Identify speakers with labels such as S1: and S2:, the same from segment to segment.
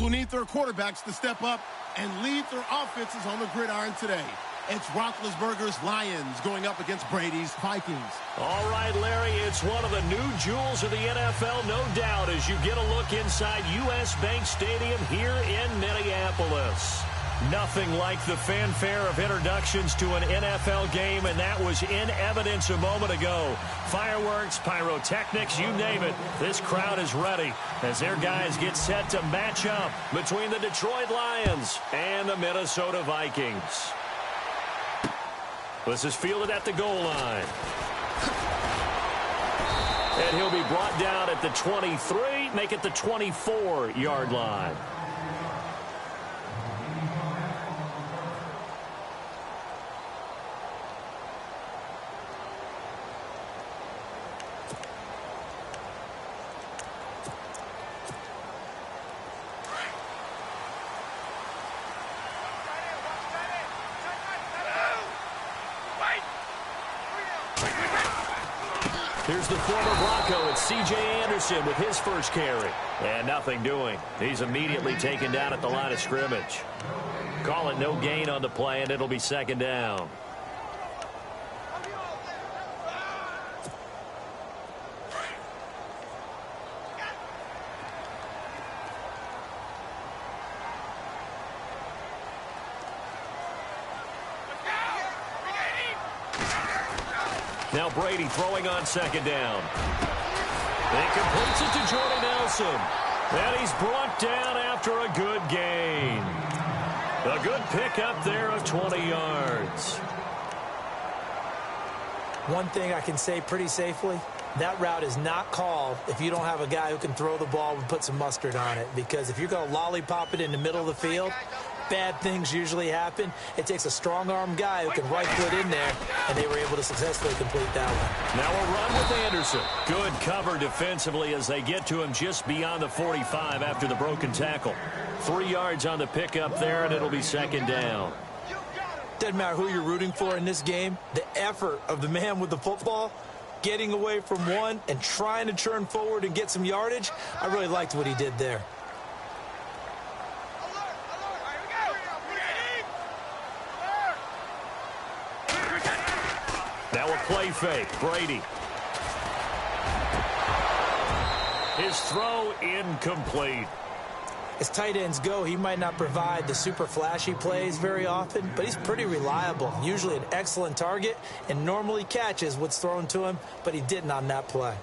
S1: will need their quarterbacks to step up and lead their offenses on the gridiron today. It's Roethlisberger's Lions going up against Brady's Vikings.
S2: All right, Larry, it's one of the new jewels of the NFL, no doubt, as you get a look inside U.S. Bank Stadium here in Minneapolis. Nothing like the fanfare of introductions to an NFL game, and that was in evidence a moment ago. Fireworks, pyrotechnics, you name it. This crowd is ready as their guys get set to match up between the Detroit Lions and the Minnesota Vikings. This is fielded at the goal line. And he'll be brought down at the 23, make it the 24-yard line. Here's the former Bronco. It's C.J. Anderson with his first carry. And nothing doing. He's immediately taken down at the line of scrimmage. Call it no gain on the play, and it'll be second down. Now Brady throwing on second down. He completes it to Jordy Nelson. And he's brought down after a good gain. A good pickup there of 20 yards.
S3: One thing I can say pretty safely, that route is not called if you don't have a guy who can throw the ball and put some mustard on it. Because if you're going to lollipop it in the middle of the field, bad things usually happen. It takes a strong-arm guy who can rifle it in there, and they were able to successfully complete that one.
S2: Now a run with Anderson. Good cover defensively as they get to him just beyond the 45 after the broken tackle. 3 yards on the pickup there, and it'll be second down.
S3: Doesn't matter who you're rooting for in this game. The effort of the man with the football, getting away from one and trying to turn forward and get some yardage, I really liked what he did there.
S2: Now a play fake. Brady. His throw incomplete.
S3: As tight ends go, he might not provide the super flashy plays very often, but he's pretty reliable. Usually an excellent target and normally catches what's thrown to him, but he didn't on that play.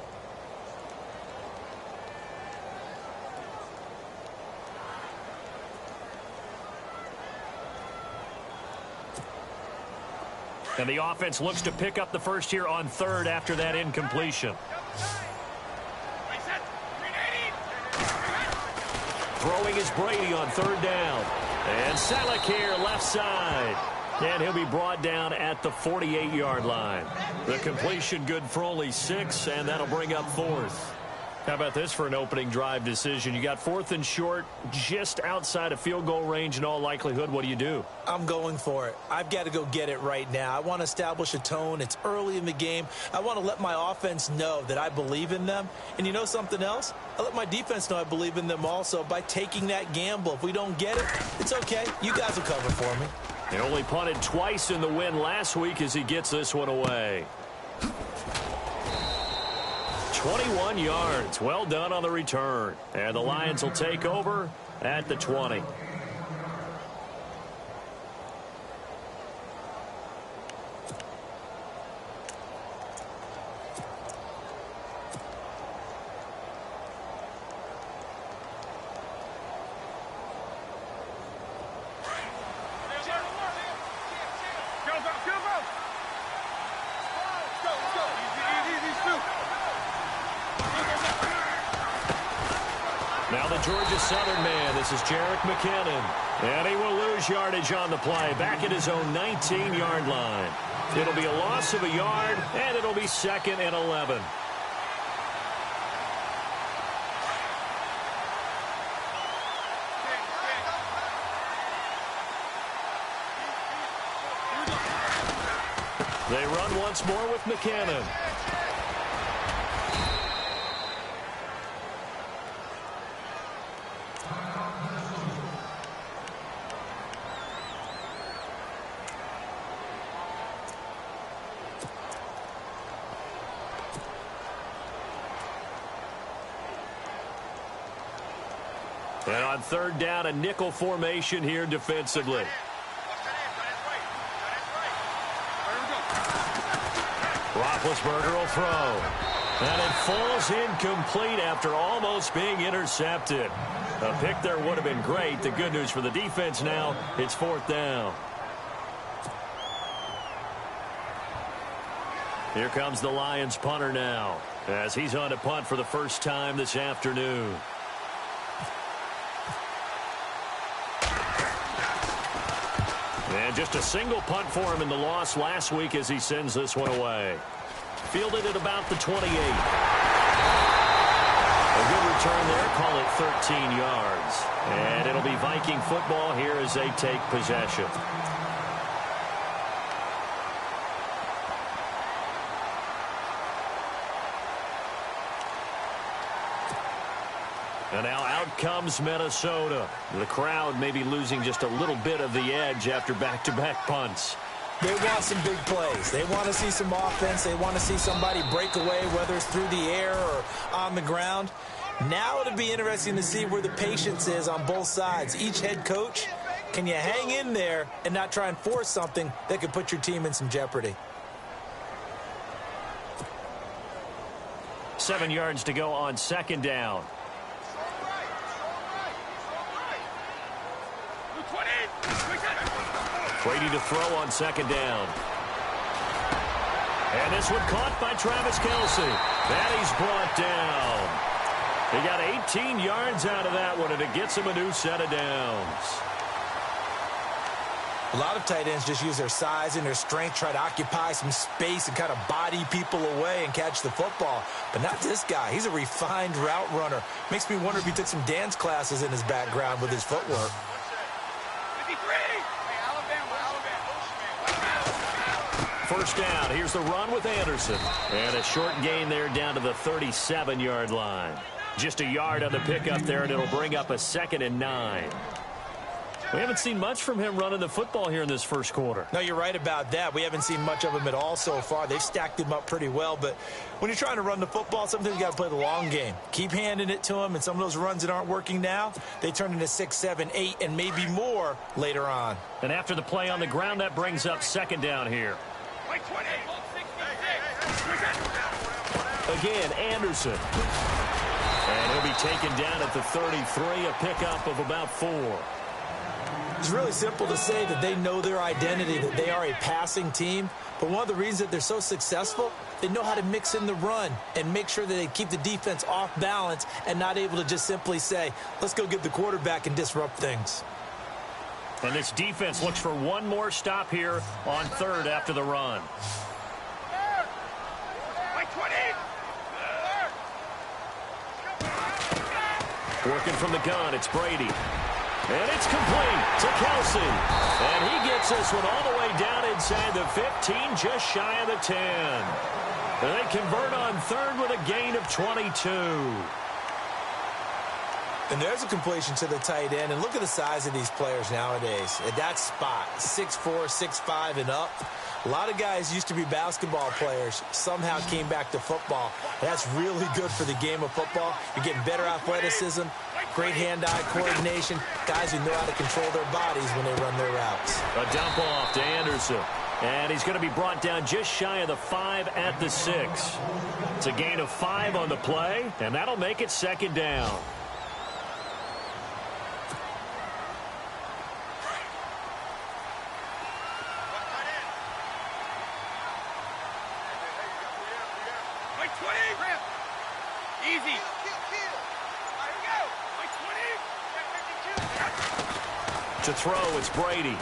S2: And the offense looks to pick up the first here on third after that incompletion. Throwing is Brady on third down. And Salek here left side. And he'll be brought down at the 48-yard line. The completion good for only 6, and that'll bring up fourth. How about this for an opening drive decision? You got fourth and short, just outside of field goal range in all likelihood. What do you do?
S3: I'm going for it. I've got to go get it right now. I want to establish a tone. It's early in the game. I want to let my offense know that I believe in them. And you know something else? I let my defense know I believe in them also by taking that gamble. If we don't get it, it's okay. You guys will cover for me.
S2: He only punted twice in the win last week as he gets this one away. 21 yards. Well done on the return. And the Lions will take over at the 20. Now the Georgia Southern man, this is Jerick McKinnon. And he will lose yardage on the play, back at his own 19-yard line. It'll be a loss of a yard, and it'll be 2nd and 11. They run once more with McKinnon. And on third down, a nickel formation here defensively. Roethlisberger will throw. And it falls incomplete after almost being intercepted. A pick there would have been great. The good news for the defense now, it's fourth down. Here comes the Lions punter now, as he's on to punt for the first time this afternoon. And just a single punt for him in the loss last week as he sends this one away. Fielded at about the 28. A good return there, call it 13 yards. And it'll be Viking football here as they take possession. And now out comes Minnesota. The crowd may be losing just a little bit of the edge after back-to-back punts.
S3: They want some big plays. They want to see some offense. They want to see somebody break away, whether it's through the air or on the ground. Now it'll be interesting to see where the patience is on both sides. Each head coach, can you hang in there and not try and force something that could put your team in some jeopardy?
S2: 7 yards to go on second down. Brady to throw on second down. And this one caught by Travis Kelce. And he's brought down. He got 18 yards out of that one, and it gets him a new set of downs.
S3: A lot of tight ends just use their size and their strength, try to occupy some space and kind of body people away and catch the football. But not this guy. He's a refined route runner. Makes me wonder if he took some dance classes in his background with his footwork.
S2: First down. Here's the run with Anderson. And a short gain there down to the 37-yard line. Just a yard on the pickup there, and it'll bring up a 2nd and 9. We haven't seen much from him running the football here in this first quarter.
S3: No, you're right about that. We haven't seen much of him at all so far. They've stacked him up pretty well. But when you're trying to run the football, sometimes you got to play the long game. Keep handing it to him, and some of those runs that aren't working now, they turn into 6, 7, 8, and maybe more later on.
S2: And after the play on the ground, that brings up second down here. Again, Anderson. And he'll be taken down at the 33, a pickup of about 4.
S3: It's really simple to say that they know their identity, that they are a passing team. But one of the reasons that they're so successful, they know how to mix in the run and make sure that they keep the defense off balance and not able to just simply say, let's go get the quarterback and disrupt things.
S2: And this defense looks for one more stop here on third after the run. Working from the gun, it's Brady. And it's complete to Kelce. And he gets this one all the way down inside the 15, just shy of the 10. And they convert on third with a gain of 22.
S3: And there's a completion to the tight end. And look at the size of these players nowadays. At that spot, 6'4", 6'5", and up. A lot of guys used to be basketball players, somehow came back to football. That's really good for the game of football. You're getting better athleticism, great hand-eye coordination, guys who know how to control their bodies when they run their routes.
S2: A dump off to Anderson. And he's going to be brought down just shy of the 5 at the 6. It's a gain of 5 on the play, and that'll make it second down. To throw, it's Brady.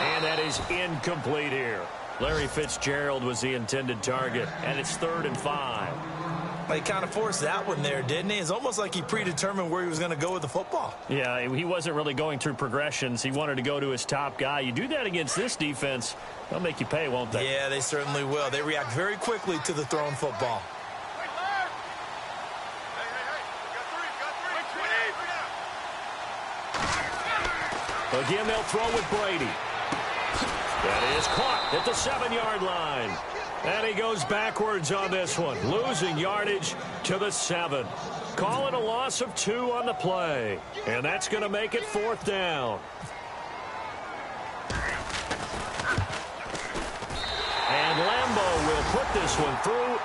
S2: And that is incomplete here. Larry Fitzgerald was the intended target, and it's 3rd and 5.
S3: He kind of forced that one there, didn't he? It's almost like he predetermined where he was going to go with the football.
S2: Yeah, he wasn't really going through progressions. He wanted to go to his top guy. You do that against this defense, they'll make you pay, won't they?
S3: Yeah, they certainly will. They react very quickly to the thrown football.
S2: Again, they'll throw with Brady. That is caught at the 7-yard line. And he goes backwards on this one, losing yardage to the 7. Call it a loss of 2 on the play. And that's going to make it 4th down. And Lambeau will put this one through.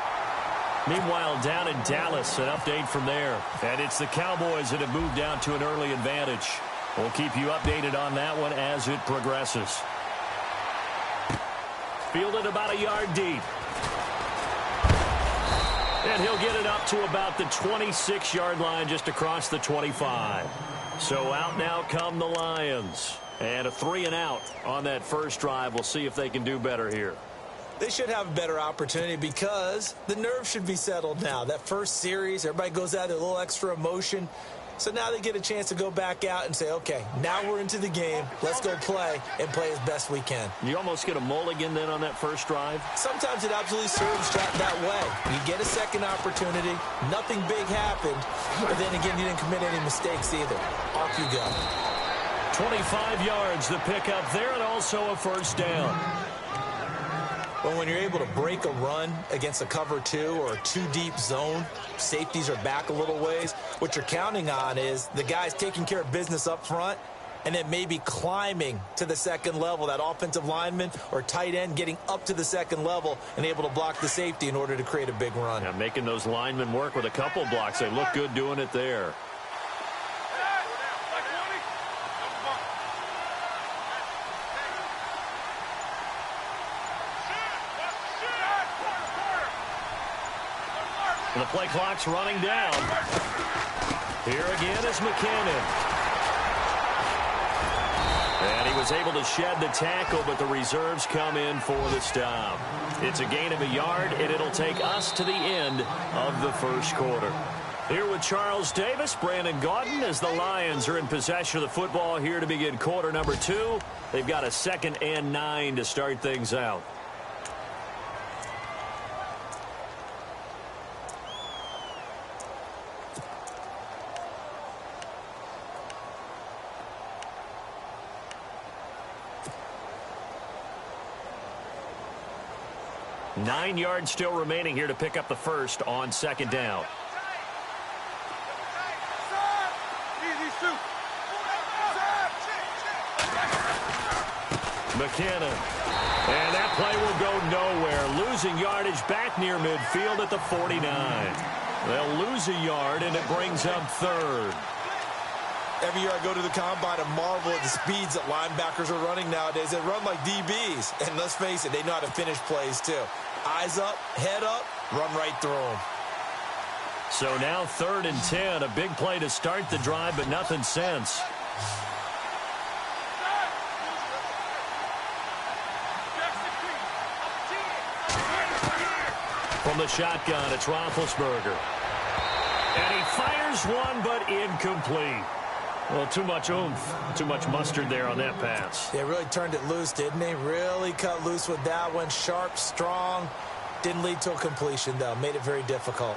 S2: Meanwhile, down in Dallas, an update from there. And it's the Cowboys that have moved down to an early advantage. We'll keep you updated on that one as it progresses. Fielded about a yard deep. And he'll get it up to about the 26-yard line just across the 25. So out now come the Lions. And a 3-and-out on that first drive. We'll see if they can do better here.
S3: They should have a better opportunity because the nerves should be settled now. That first series, everybody goes out with a little extra emotion. So now they get a chance to go back out and say, okay, now we're into the game. Let's go play and play as best we can.
S2: You almost get a mulligan then on that first drive?
S3: Sometimes it absolutely serves that way. You get a second opportunity. Nothing big happened. But then again, you didn't commit any mistakes either. Off you go.
S2: 25 yards the pickup there and also a first down.
S3: But when you're able to break a run against a cover 2 or a 2-deep zone, safeties are back a little ways. What you're counting on is the guys taking care of business up front and then maybe climbing to the second level, that offensive lineman or tight end getting up to the second level and able to block the safety in order to create a big run.
S2: Yeah, making those linemen work with a couple blocks. They look good doing it there. The play clock's running down. Here again is McKinnon. And he was able to shed the tackle, but the reserves come in for the stop. It's a gain of a yard, and it'll take us to the end of the first quarter. Here with Charles Davis, Brandon Gaudin, as the Lions are in possession of the football here to begin quarter number 2. They've got a 2nd and 9 to start things out. Nine yards still remaining here to pick up the first on 2nd down. McKinnon. And that play will go nowhere. Losing yardage back near midfield at the 49. They'll lose a yard, and it brings up 3rd.
S3: Every year I go to the combine and marvel at the speeds that linebackers are running nowadays. They run like DBs. And let's face it, they know how to finish plays too. Eyes up, head up, run right through them.
S2: So now 3rd and 10. A big play to start the drive, but nothing since. From the shotgun, it's Roethlisberger. And he fires one, but incomplete. Well, too much oomph, too much mustard there on that pass.
S3: They really turned it loose, didn't they? Really cut loose with that one. Sharp, strong. Didn't lead to a completion, though. Made it very difficult.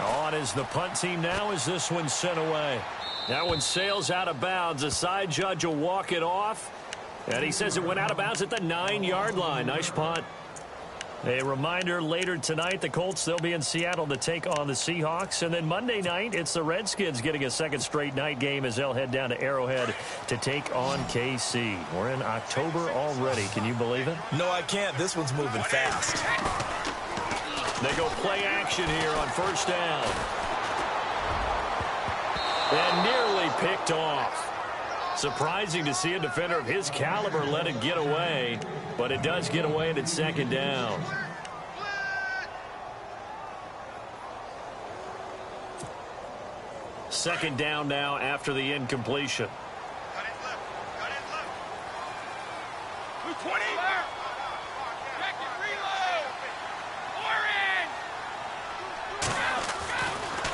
S2: On is the punt team now as this one's sent away. That one sails out of bounds. A side judge will walk it off. And he says it went out of bounds at the 9-yard line. Nice punt. A reminder, later tonight, the Colts, they'll be in Seattle to take on the Seahawks. And then Monday night, it's the Redskins getting a 2nd straight night game as they'll head down to Arrowhead to take on KC. We're in October already. Can you believe it?
S3: No, I can't. This one's moving fast.
S2: They go play action here on 1st down. And nearly picked off. Surprising to see a defender of his caliber let it get away, but it does get away and it's 2nd down. Second down now after the incompletion.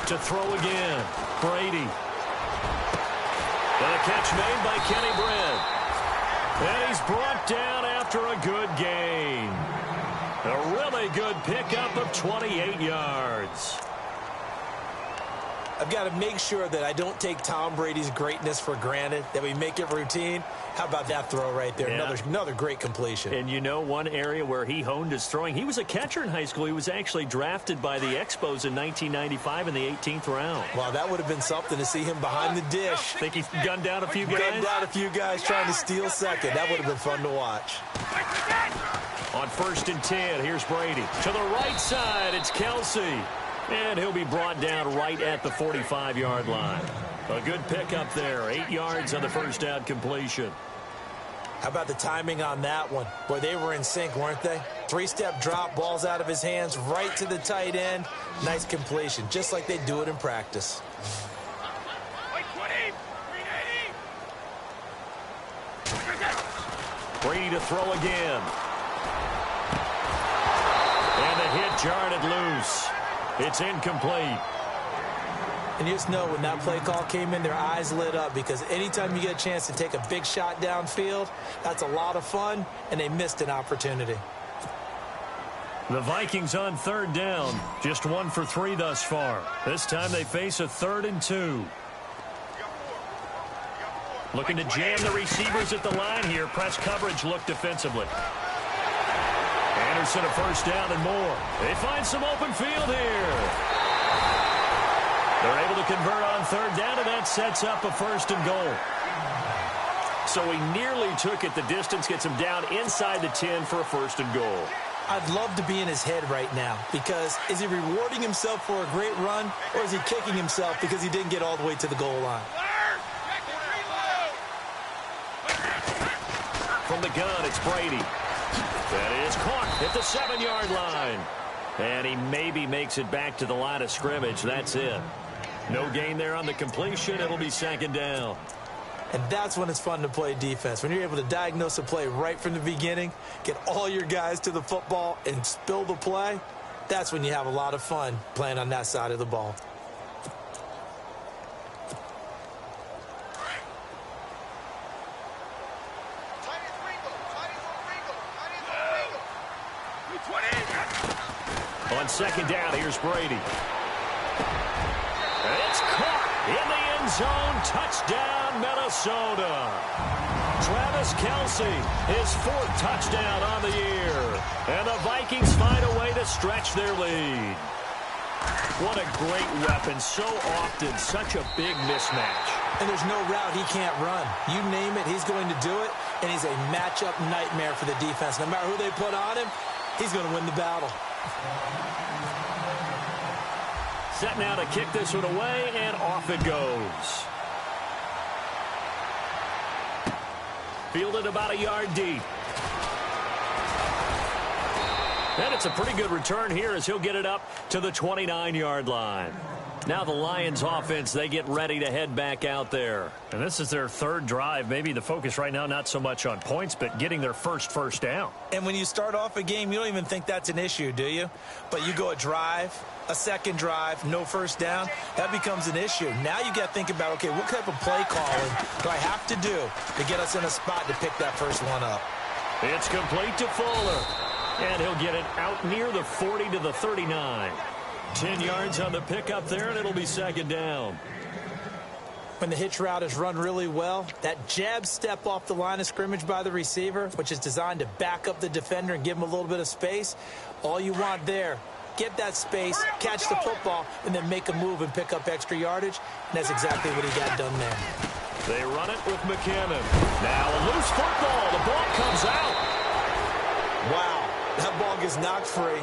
S2: To throw again, Brady. And a catch made by Kenny Britt. And he's brought down after a good gain. A really good pickup of 28 yards.
S3: I've got to make sure that I don't take Tom Brady's greatness for granted, that we make it routine. How about that throw right there?
S2: Yeah.
S3: Another great completion.
S2: And you know, one area where he honed his throwing, he was a catcher in high school. He was actually drafted by the Expos in 1995 in the 18th round.
S3: Wow, that would have been something to see him behind the dish.
S2: Think he gunned down a few guys?
S3: Gunned down a few guys trying to steal second. That would have been fun to watch.
S2: On 1st and 10, here's Brady. To the right side, it's Kelsey. And he'll be brought down right at the 45-yard line. A good pickup there. 8 yards on the first down completion.
S3: How about the timing on that one? Boy, they were in sync, weren't they? 3-step drop, balls out of his hands, right to the tight end. Nice completion, just like they do it in practice.
S2: Brady to throw again. And the hit jarred it loose. It's incomplete.
S3: And you just know when that play call came in, their eyes lit up, because anytime you get a chance to take a big shot downfield, that's a lot of fun, and they missed an opportunity.
S2: The Vikings on 3rd down. Just 1 for 3 thus far. This time they face a 3rd and 2. Looking to jam the receivers at the line here. Press coverage look defensively. Anderson a first down and more. They find some open field here. They're able to convert on 3rd down, and that sets up a 1st and goal. So he nearly took it the distance, gets him down inside the 10 for a 1st and goal.
S3: I'd love to be in his head right now, because is he rewarding himself for a great run, or is he kicking himself because he didn't get all the way to the goal line?
S2: From the gun, it's Brady. That is caught at the 7-yard line. And he maybe makes it back to the line of scrimmage. That's it. No gain there on the completion. It'll be 2nd down.
S3: And that's when it's fun to play defense. When you're able to diagnose a play right from the beginning, get all your guys to the football and spill the play, that's when you have a lot of fun playing on that side of the ball.
S2: On 2nd down, here's Brady. It's caught in the end zone. Touchdown, Minnesota. Travis Kelce, his 4th touchdown on the year. And the Vikings find a way to stretch their lead. What a great weapon. So often, such a big mismatch.
S3: And there's no route he can't run. You name it, he's going to do it. And he's a matchup nightmare for the defense. No matter who they put on him, he's going to win the battle.
S2: Set now to kick this one away, and off it goes. Fielded about a yard deep. And it's a pretty good return here as he'll get it up to the 29-yard line. Now the Lions offense, they get ready to head back out there.
S4: And this is their 3rd drive. Maybe the focus right now not so much on points, but getting their first down.
S3: And when you start off a game, you don't even think that's an issue, do you? But you go a drive, a 2nd drive, no 1st down, that becomes an issue. Now you got to think about, okay, what type of play calling do I have to do to get us in a spot to pick that first one up?
S2: It's complete to Fuller. And he'll get it out near the 40 to the 39. 10 yards on the pickup there, and it'll be 2nd down.
S3: When the hitch route is run really well, that jab step off the line of scrimmage by the receiver, which is designed to back up the defender and give him a little bit of space, all you want there, get that space, catch the football, and then make a move and pick up extra yardage, and that's exactly what he got done there.
S2: They run it with McKinnon. Now a loose football. The ball comes out.
S3: Wow, that ball gets knocked free,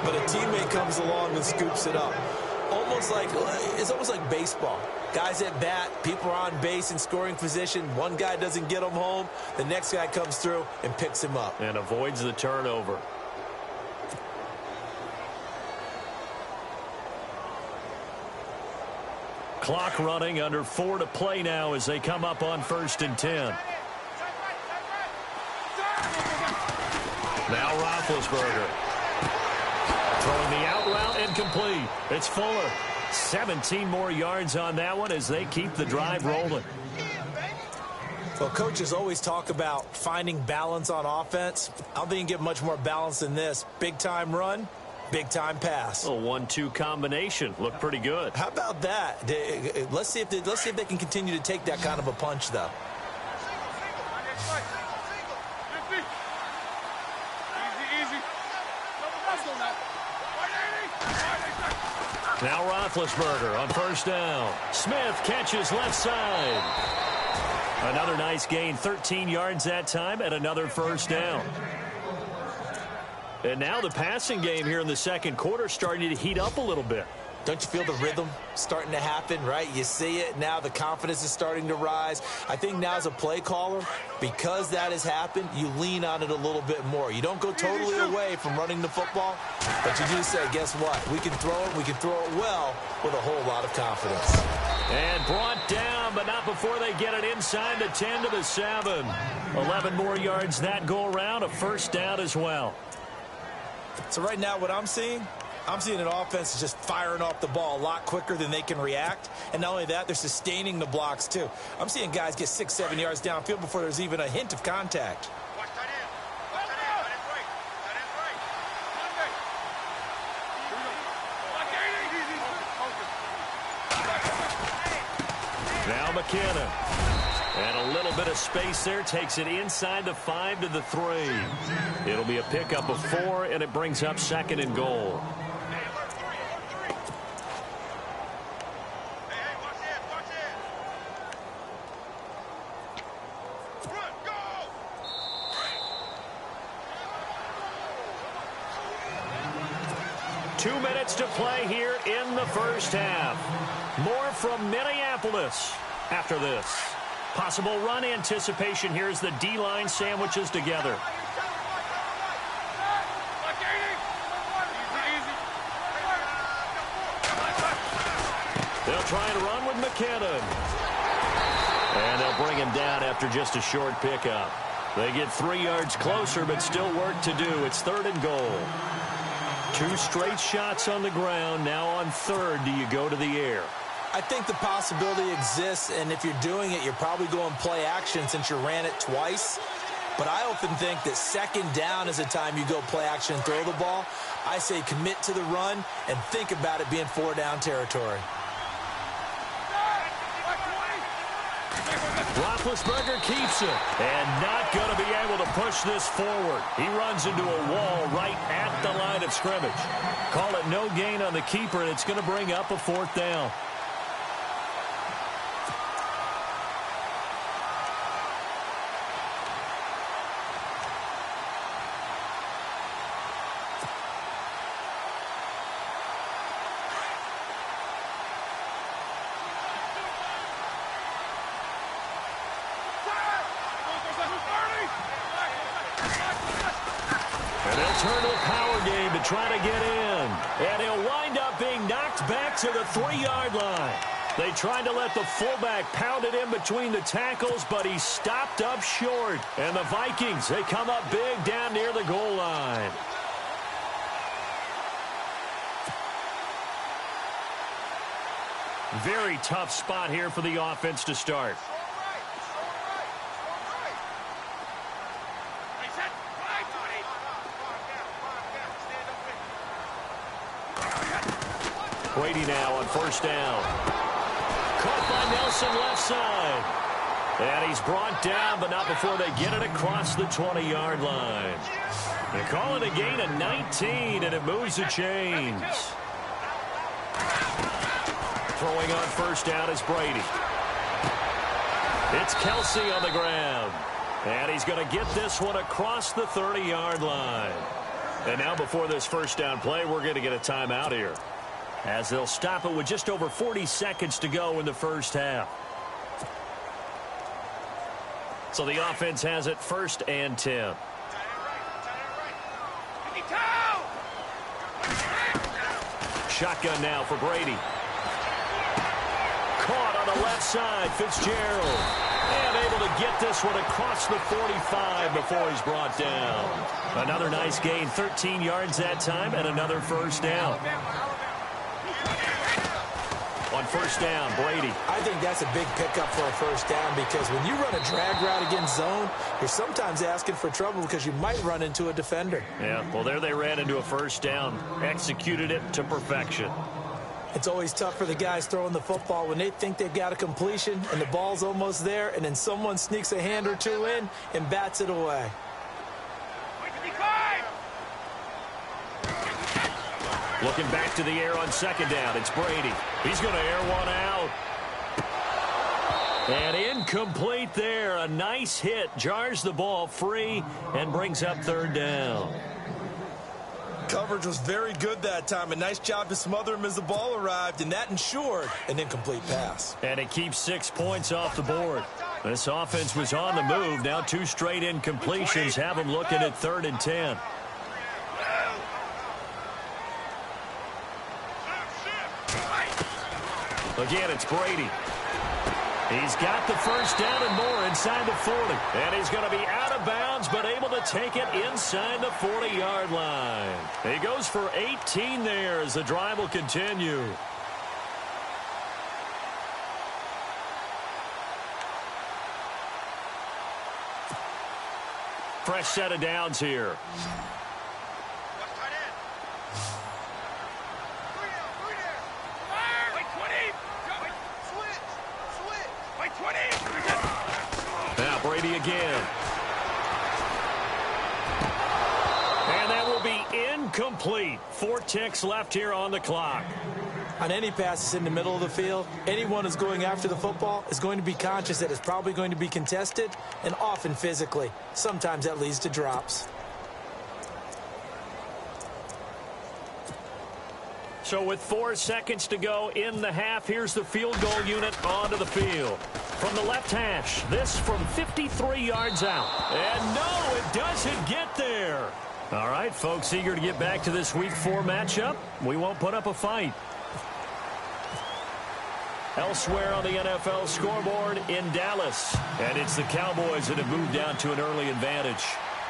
S3: but a teammate comes along and scoops it up. It's almost like baseball. Guys at bat, people are on base in scoring position. One guy doesn't get him home. The next guy comes through and picks him up.
S2: And avoids the turnover. Clock running, under 4 to play now as they come up on 1st and 10. Now Roethlisberger. Throwing the out route incomplete. It's Fuller. 17 more yards on that one as they keep the drive rolling.
S3: Well, coaches always talk about finding balance on offense. I don't think you can get much more balance than this. Big time run, Big-time pass.
S4: A 1-2 combination. Looked pretty good.
S3: How about that? Let's see if they can continue to take that kind of a punch, though.
S2: Now Roethlisberger on first down. Smith catches left side. Another nice gain, 13 yards that time, and another first down. And now the passing game here in the second quarter starting to heat up a little bit.
S3: Don't you feel the rhythm starting to happen, right? You see it now. The confidence is starting to rise. I think now as a play caller, because that has happened, you lean on it a little bit more. You don't go totally away from running the football, but you do say, guess what? We can throw it. We can throw it well with a whole lot of confidence.
S2: And brought down, but not before they get it inside the 10 to the 7. 11 more yards that go around, a first down as well.
S3: So right now what I'm seeing an offense is just firing off the ball a lot quicker than they can react. And not only that, they're sustaining the blocks, too. I'm seeing guys get 6, 7 yards downfield before there's even a hint of contact.
S2: Now McKinnon. And a little bit of space there. Takes it inside the 5 to the 3. It'll be a pickup of 4, and it brings up 2nd and goal. Two minutes to play here in the first half. More from Minneapolis after this. Possible run anticipation here as the D-line sandwiches together. They'll try and run with McKinnon. And they'll bring him down after just a short pickup. They get 3 yards closer, but still work to do. It's 3rd and goal. 2 straight shots on the ground. Now on 3rd, do you go to the air?
S3: I think the possibility exists, and if you're doing it, you're probably going play action since you ran it twice. But I often think that 2nd down is the time you go play action and throw the ball. I say commit to the run and think about it being 4-down territory.
S2: Roethlisberger keeps it, and not going to be able to push this forward. He runs into a wall right at the line of scrimmage. Call it no gain on the keeper, and it's going to bring up a 4th down. Turn to a power game to try to get in. And he'll wind up being knocked back to the 3-yard line. They tried to let the fullback pound it in between the tackles, but he stopped up short. And the Vikings, they come up big down near the goal line. Very tough spot here for the offense to start. Brady now on first down. Caught by Nelson left side. And he's brought down, but not before they get it across the 20-yard line. They call it a gain of 19, and it moves the chains. Throwing on first down is Brady. It's Kelsey on the ground. And he's going to get this one across the 30-yard line. And now before this first down play, we're going to get a timeout here, as they'll stop it with just over 40 seconds to go in the first half. So the offense has it 1st and 10. Shotgun now for Brady. Caught on the left side, Fitzgerald. And able to get this one across the 45 before he's brought down. Another nice gain, 13 yards that time, and another first down. On first down, Brady.
S3: I think that's a big pickup for a first down because when you run a drag route against zone, you're sometimes asking for trouble because you might run into a defender.
S2: Yeah, well, there they ran into a first down. Executed it to perfection.
S3: It's always tough for the guys throwing the football when they think they've got a completion and the ball's almost there, and then someone sneaks a hand or two in and bats it away.
S2: Looking back to the air on second down. It's Brady. He's going to air one out. And incomplete there. A nice hit. Jars the ball free and brings up third down.
S3: Coverage was very good that time. A nice job to smother him as the ball arrived, and that ensured an incomplete pass.
S2: And it keeps 6 points off the board. This offense was on the move. Now 2 straight incompletions have them looking at 3rd and 10. Again, it's Brady. He's got the first down and more inside the 40. And he's going to be out of bounds, but able to take it inside the 40-yard line. He goes for 18 there as the drive will continue. Fresh set of downs here. Now Brady again. And that will be incomplete. 4 ticks left here on the clock.
S3: On any passes in the middle of the field, anyone who's going after the football is going to be conscious that it's probably going to be contested and often physically. Sometimes that leads to drops.
S2: So with 4 seconds to go in the half, here's the field goal unit onto the field. From the left hash, this from 53 yards out. And no, it doesn't get there. All right, folks, eager to get back to this Week 4 matchup. We won't put up a fight. Elsewhere on the NFL scoreboard in Dallas. And it's the Cowboys that have moved down to an early advantage.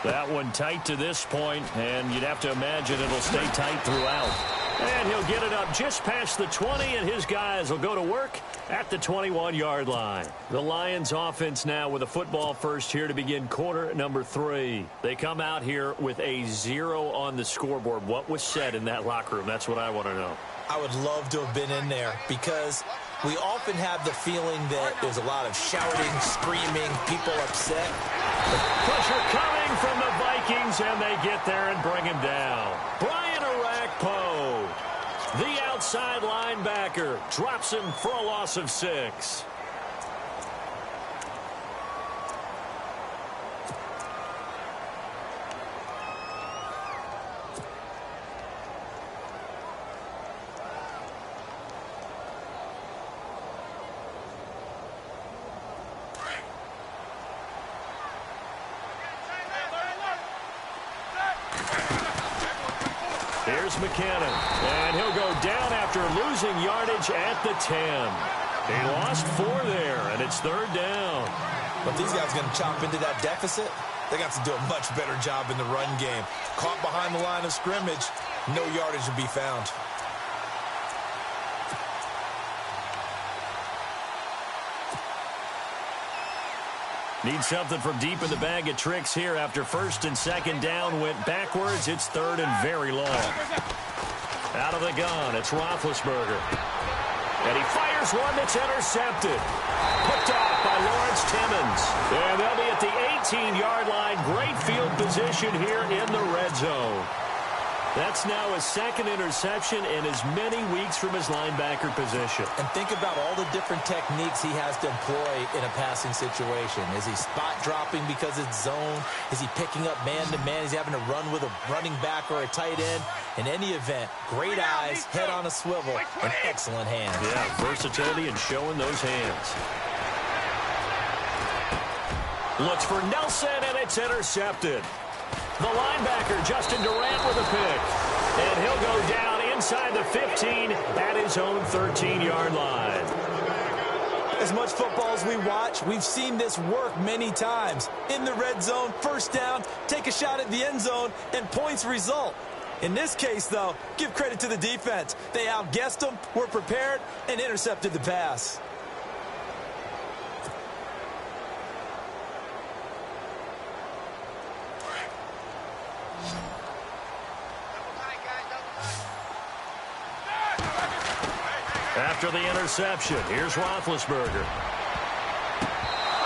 S2: That one tight to this point, and you'd have to imagine it'll stay tight throughout. And he'll get it up just past the 20, and his guys will go to work at the 21-yard line. The Lions offense now with a football first here to begin quarter number 3. They come out here with a 0 on the scoreboard. What was said in that locker room? That's what I want to know.
S3: I would love to have been in there because we often have the feeling that there's a lot of shouting, screaming, people upset.
S2: Pressure coming from the Vikings, and they get there and bring him down. Brian Orakpo, the outside linebacker, drops him for a loss of 6. Here's McKinnon, and he'll go down after losing yardage at the 10. He lost 4 there, and it's 3rd down.
S3: But these guys are going to chop into that deficit. They got to do a much better job in the run game. Caught behind the line of scrimmage, no yardage to be found.
S2: Need something from deep in the bag of tricks here after 1st and 2nd down went backwards. It's 3rd and very long. Out of the gun, it's Roethlisberger. And he fires one that's intercepted. Picked off by Lawrence Timmons. And they'll be at the 18-yard line. Great field position here in the red zone. That's now his 2nd interception in as many weeks from his linebacker position.
S3: And think about all the different techniques he has to employ in a passing situation. Is he spot dropping because it's zone? Is he picking up man-to-man? Is he having to run with a running back or a tight end? In any event, great eyes, head on a swivel, and excellent hands.
S2: Yeah, versatility and showing those hands. Looks for Nelson, and it's intercepted. The linebacker, Justin Durant, with a pick. And he'll go down inside the 15 at his own 13-yard line.
S3: As much football as we watch, we've seen this work many times. In the red zone, first down, take a shot at the end zone, and points result. In this case, though, give credit to the defense. They outguessed them, were prepared, and intercepted the pass.
S2: After the interception, here's Roethlisberger.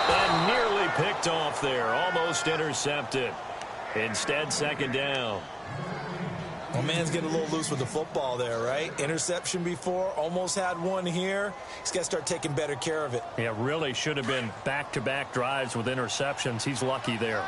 S2: And nearly picked off there, almost intercepted. Instead, second down.
S3: Well, man's getting a little loose with the football there, right? Interception before, almost had one here. He's got to start taking better care of it.
S4: Yeah, really should have been back-to-back drives with interceptions. He's lucky there.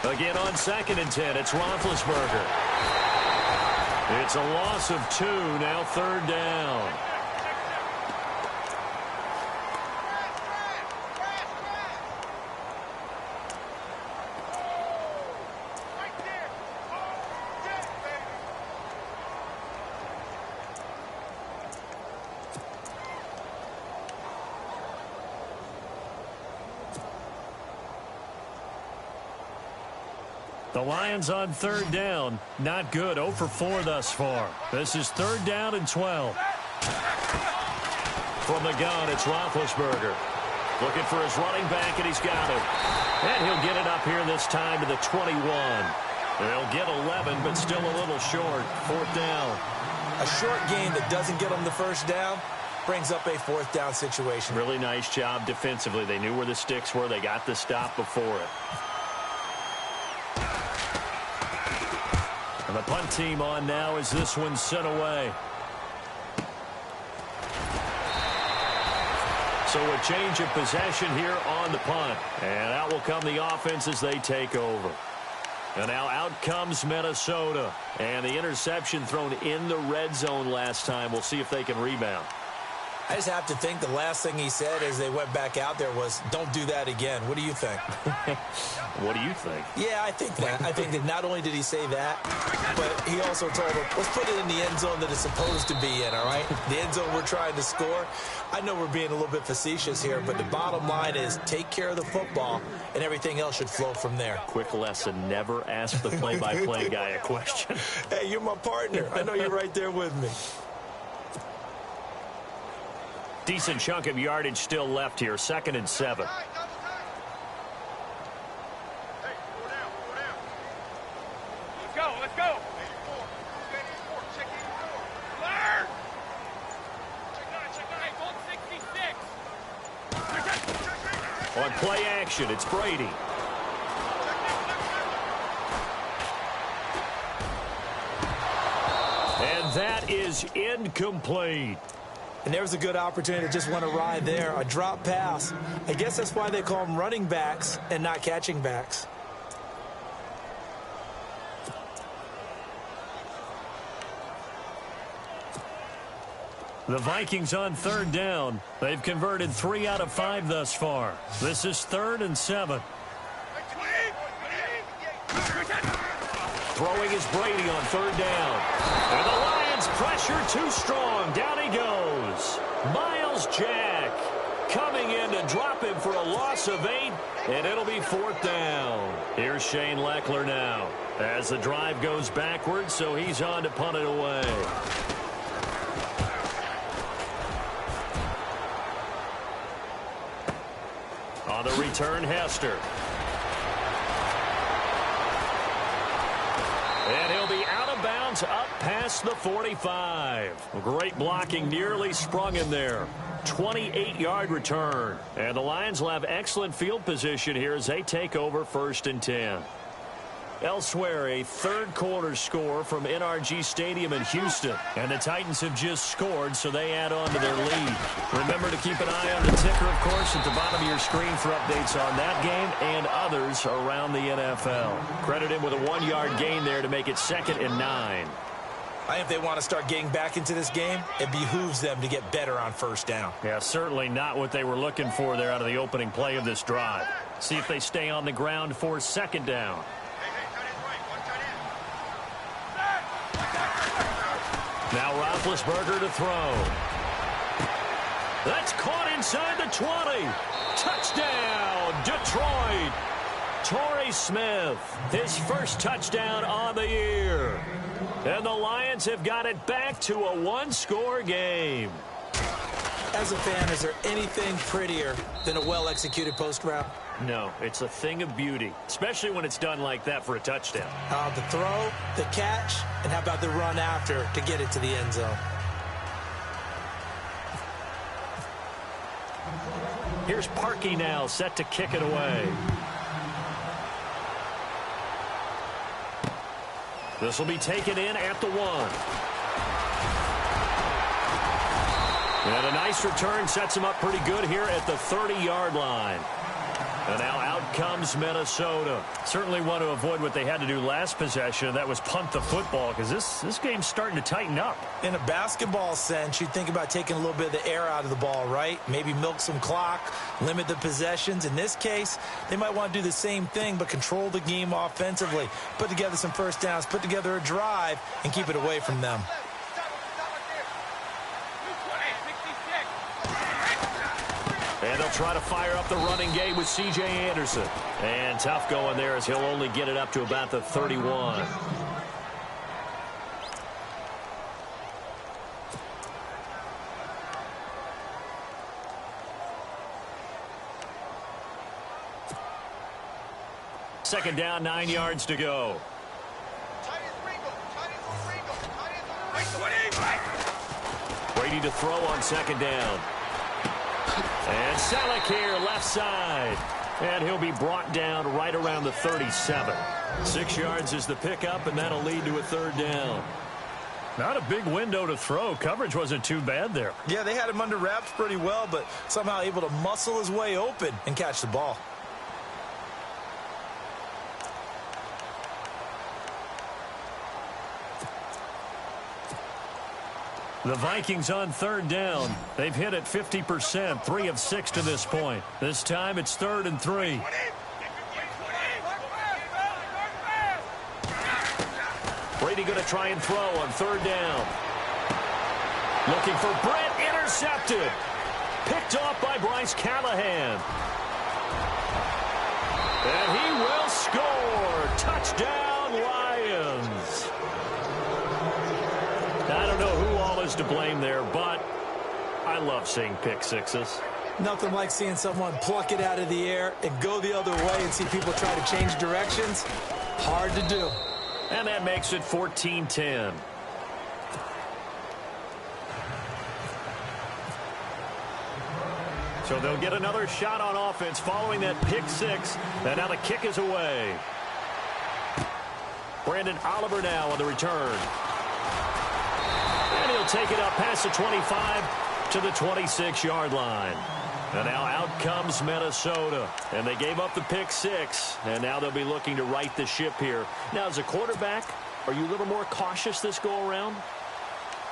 S2: Again on 2nd and 10, it's Roethlisberger. It's a loss of 2, now 3rd down.
S4: The Lions on 3rd down. Not good. 0 for 4 thus far. This is 3rd down and 12.
S2: From the gun, it's Roethlisberger. Looking for his running back, and he's got it. And he'll get it up here this time to the 21. They'll get 11, but still a little short. 4th down.
S3: A short game that doesn't get them the first down brings up a 4th down situation.
S2: Really nice job defensively. They knew where the sticks were. They got the stop before it. And the punt team on now as this one's sent away. So a change of possession here on the punt. And out will come the offense as they take over. And now out comes Minnesota. And the interception thrown in the red zone last time. We'll see if they can rebound.
S3: I just have to think the last thing he said as they went back out there was, don't do that again. What do you think?
S2: What do you think?
S3: Yeah, I think that. I think that not only did he say that, but he also told them, let's put it in the end zone that it's supposed to be in, all right? The end zone we're trying to score. I know we're being a little bit facetious here, but the bottom line is take care of the football, and everything else should flow from there.
S2: Quick lesson, never ask the play-by-play guy a question.
S3: Hey, you're my partner. I know you're right there with me.
S2: Decent chunk of yardage still left here. 2nd and 7.
S5: Let's go.
S2: On play action, it's Brady. And that is incomplete.
S3: And there's a good opportunity to just want to ride there. A drop pass. I guess that's why they call them running backs and not catching backs.
S4: The Vikings on 3rd down. They've converted 3 out of 5 thus far. This is 3rd and 7.
S2: Throwing is Brady on 3rd down. And the Lions pressure too strong. Down he goes. Miles Jack coming in to drop him for a loss of 8. And it'll be 4th down. Here's Shane Leckler now. As the drive goes backwards, so he's on to punt it away. On the return, Hester. And he'll be out of bounds up past the 45. Great blocking, nearly sprung him there. 28-yard return. And the Lions will have excellent field position here as they take over 1st and 10. Elsewhere, a third-quarter score from NRG Stadium in Houston. And the Titans have just scored, so they add on to their lead. Remember to keep an eye on the ticker, of course, at the bottom of your screen for updates on that game and others around the NFL. Credit him with a 1-yard gain there to make it 2nd and 9.
S3: I think if they want to start getting back into this game, it behooves them to get better on 1st down.
S4: Yeah, certainly not what they were looking for there out of the opening play of this drive. See if they stay on the ground for 2nd down.
S2: Now Roethlisberger to throw. That's caught inside the 20. Touchdown, Detroit. Torrey Smith, his first touchdown on the year. And the Lions have got it back to a one-score game.
S3: As a fan, is there anything prettier than a well-executed post route?
S2: No, it's a thing of beauty, especially when it's done like that for a touchdown.
S3: The throw, the catch, and how about the run after to get it to the end zone?
S2: Here's Parkey now, set to kick it away. This will be taken in at the 1. And a nice return sets him up pretty good here at the 30-yard line. And now out comes Minnesota. Certainly want to avoid what they had to do last possession. That was punt the football, because this game's starting to tighten up.
S3: In a basketball sense, you think about taking a little bit of the air out of the ball, right? Maybe milk some clock, limit the possessions. In this case, they might want to do the same thing, but control the game offensively. Put together some first downs, put together a drive, and keep it away from them.
S2: And they'll try to fire up the running game with C.J. Anderson. And tough going there as he'll only get it up to about the 31. Second down, 9 yards to go. Brady to throw on second down. And Selleck here, left side. And he'll be brought down right around the 37. 6 yards is the pickup, and that'll lead to a third down.
S4: Not a big window to throw. Coverage wasn't too bad there.
S3: Yeah, they had him under wraps pretty well, but somehow able to muscle his way open and catch the ball.
S4: The Vikings on third down. They've hit it 50%, 3 of 6 to this point. This time it's 3rd and 3.
S2: Brady going to try and throw on third down. Looking for Brett, intercepted. Picked off by Bryce Callahan. And he will score. Touchdown, Lions. I don't know who all is to blame there, but I love seeing pick sixes.
S3: Nothing like seeing someone pluck it out of the air and go the other way and see people try to change directions. Hard to do.
S2: And that makes it 14-10. So they'll get another shot on offense following that pick six. And now the kick is away. Brandon Oliver now on the return. And he'll take it up past the 25 to the 26-yard line. And now out comes Minnesota. And they gave up the pick six. And now they'll be looking to right the ship here. Now, as a quarterback, are you a little more cautious this go-around?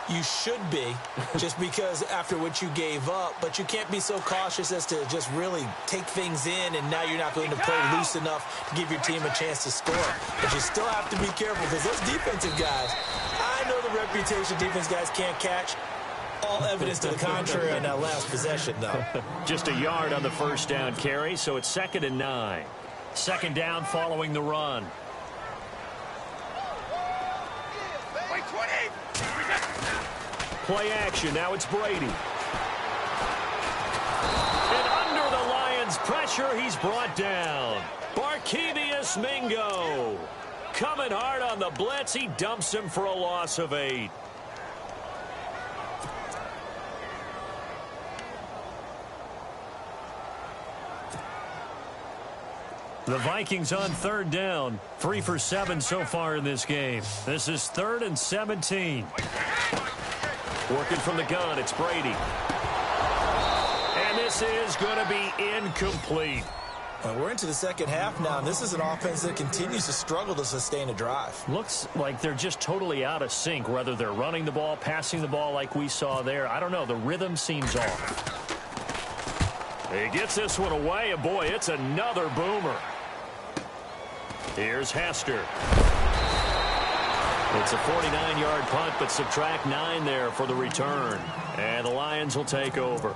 S3: You should be, just because after what you gave up. But you can't be so cautious as to just really take things in, and now you're not going to play loose enough to give your team a chance to score. But you still have to be careful, because those defensive guys, I know the reputation defense guys can't catch. All evidence to the contrary on that last possession, though.
S2: Just a yard on the first down carry, so it's 2nd and 9. Second down following the run. Play action. Now it's Brady. And under the Lions' pressure, he's brought down. Barkevious Mingo. Coming hard on the blitz. He dumps him for a loss of 8.
S4: The Vikings on third down. 3 for 7 so far in this game. This is 3rd and 17.
S2: Working from the gun, it's Brady. And this is going to be incomplete.
S3: We're into the second half now, and this is an offense that continues to struggle to sustain a drive.
S4: Looks like they're just totally out of sync, whether they're running the ball, passing the ball like we saw there. I don't know. The rhythm seems off.
S2: He gets this one away, and boy, it's another boomer. Here's Hester. It's a 49-yard punt, but subtract 9 there for the return. And the Lions will take over.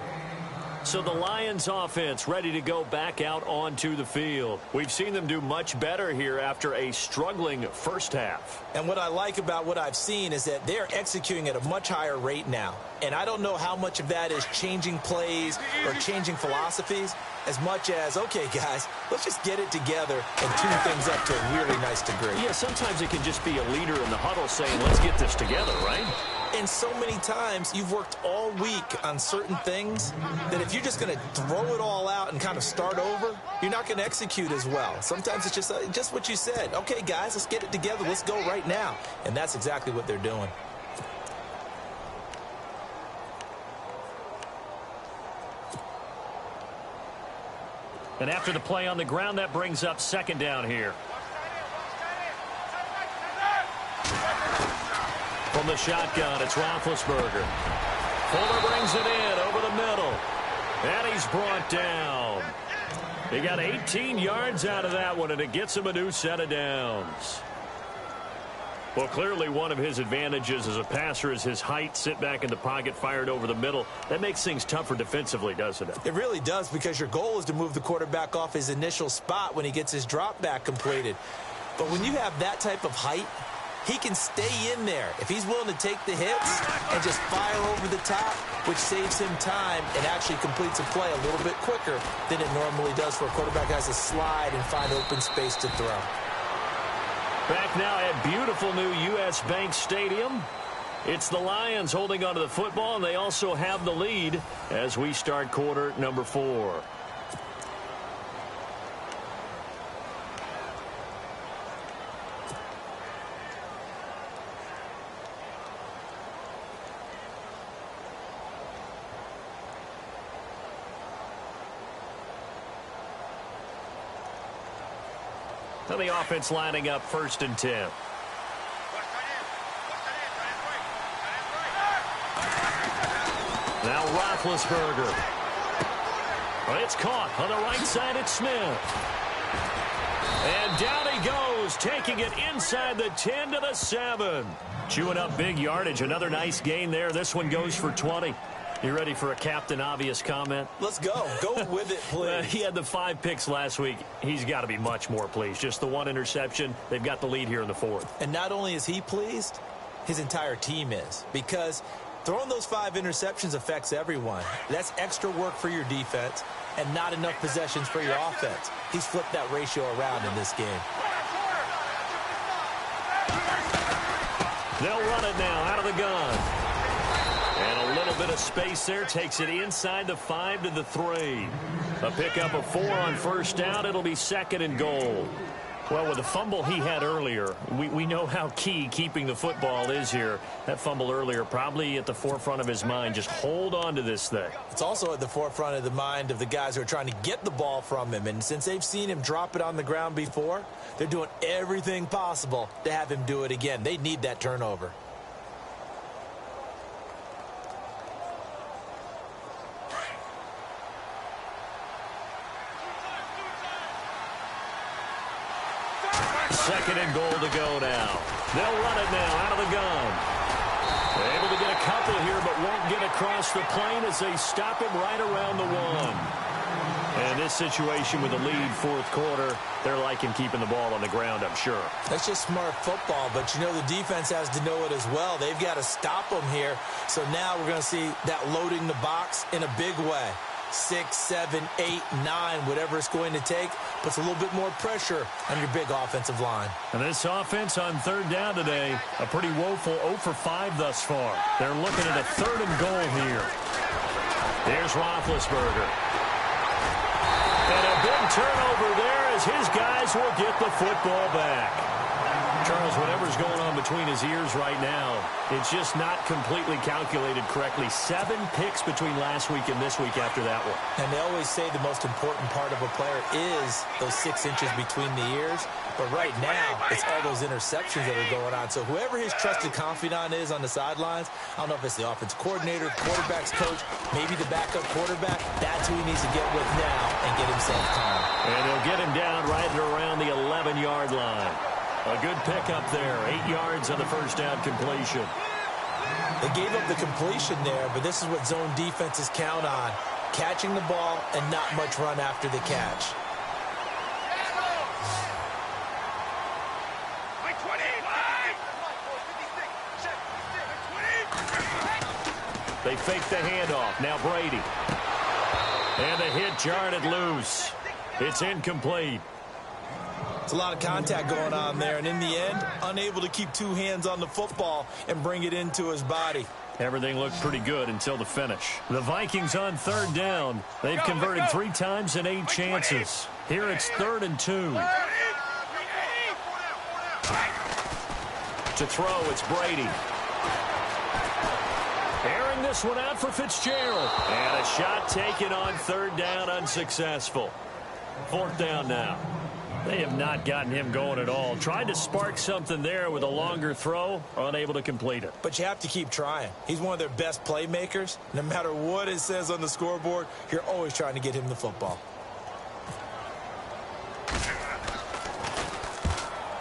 S2: So the Lions offense ready to go back out onto the field. We've seen them do much better here after a struggling first half.
S3: And what I like about what I've seen is that they're executing at a much higher rate now. And I don't know how much of that is changing plays or changing philosophies as much as, okay, guys, let's just get it together and tune things up to a really nice degree.
S2: Yeah, sometimes it can just be a leader in the huddle saying, let's get this together, right?
S3: And so many times you've worked all week on certain things that if you're just going to throw it all out and kind of start over, you're not going to execute as well. Sometimes it's just what you said. Okay, guys, let's get it together. Let's go right now. And that's exactly what they're doing.
S2: And after the play on the ground, that brings up second down here. From the shotgun, it's Roethlisberger. Fuller brings it in over the middle. And he's brought down. He got 18 yards out of that one, and it gets him a new set of downs. Well, clearly one of his advantages as a passer is his height. Sit back in the pocket, fired over the middle. That makes things tougher defensively, doesn't it?
S3: It really does, because your goal is to move the quarterback off his initial spot when he gets his drop back completed. But when you have that type of height, he can stay in there if he's willing to take the hits and just fire over the top, which saves him time and actually completes a play a little bit quicker than it normally does for a quarterback who has to slide and find open space to throw.
S2: Back now at beautiful new U.S. Bank Stadium. It's the Lions holding onto the football, and they also have the lead as we start quarter number 4. And the offense lining up 1st and 10. Now Roethlisberger. Well, it's caught on the right side. It's Smith. And down he goes, taking it inside the 10 to the 7. Chewing up big yardage. Another nice gain there. This one goes for 20. You ready for a Captain Obvious comment?
S3: Let's go. Go with it, please.
S2: He had the 5 picks last week. He's got to be much more pleased. Just the 1 interception. They've got the lead here in the 4th.
S3: And not only is he pleased, his entire team is. Because throwing those 5 interceptions affects everyone. That's extra work for your defense and not enough possessions for your offense. He's flipped that ratio around in this game.
S2: They'll run it now out of the gun. And a little bit of space there, takes it inside the 5 to the 3. A pickup of 4 on 1st down. It'll be 2nd and goal. Well, with the fumble he had earlier, we know how key keeping the football is here. That fumble earlier probably at the forefront of his mind. Just hold on to this thing.
S3: It's also at the forefront of the mind of the guys who are trying to get the ball from him. And since they've seen him drop it on the ground before, they're doing everything possible to have him do it again. They need that turnover.
S2: Second and goal to go now. They'll run it now out of the gun. They're able to get a couple here, but won't get across the plane as they stop him right around the 1. And this situation with the lead 4th quarter, they're liking keeping the ball on the ground, I'm sure.
S3: That's just smart football, but you know the defense has to know it as well. They've got to stop them here. So now we're going to see that loading the box in a big way. 6, 7, 8, 9, whatever it's going to take, puts a little bit more pressure on your big offensive line.
S2: And this offense on 3rd down today, a pretty woeful 0 for 5 thus far. They're looking at a 3rd and goal here. Here's Roethlisberger. And a big turnover there as his guys will get the football back. Charles, whatever's going on between his ears right now, it's just not completely calculated correctly. 7 picks between last week and this week after that one.
S3: And they always say the most important part of a player is those 6 inches between the ears. But right now, it's all those interceptions that are going on. So whoever his trusted confidant is on the sidelines, I don't know if it's the offensive coordinator, quarterback's coach, maybe the backup quarterback, that's who he needs to get with now and get himself calm.
S2: And they'll get him down right around the 11-yard line. A good pickup there. 8 yards on the first down completion.
S3: They gave up the completion there, but this is what zone defenses count on. Catching the ball and not much run after the catch.
S2: They fake the handoff. Now Brady. And the hit jarred it loose. It's incomplete.
S3: It's a lot of contact going on there, and in the end, unable to keep two hands on the football and bring it into his body.
S2: Everything looked pretty good until the finish. The Vikings on third down. They've converted 3 times in 8 chances. Here it's 3rd and 2. To throw, it's Brady. Airing this one out for Fitzgerald. And a shot taken on 3rd down, unsuccessful. 4th down now. They have not gotten him going at all. Tried to spark something there with a longer throw, unable to complete it.
S3: But you have to keep trying. He's one of their best playmakers. No matter what it says on the scoreboard, you're always trying to get him the football.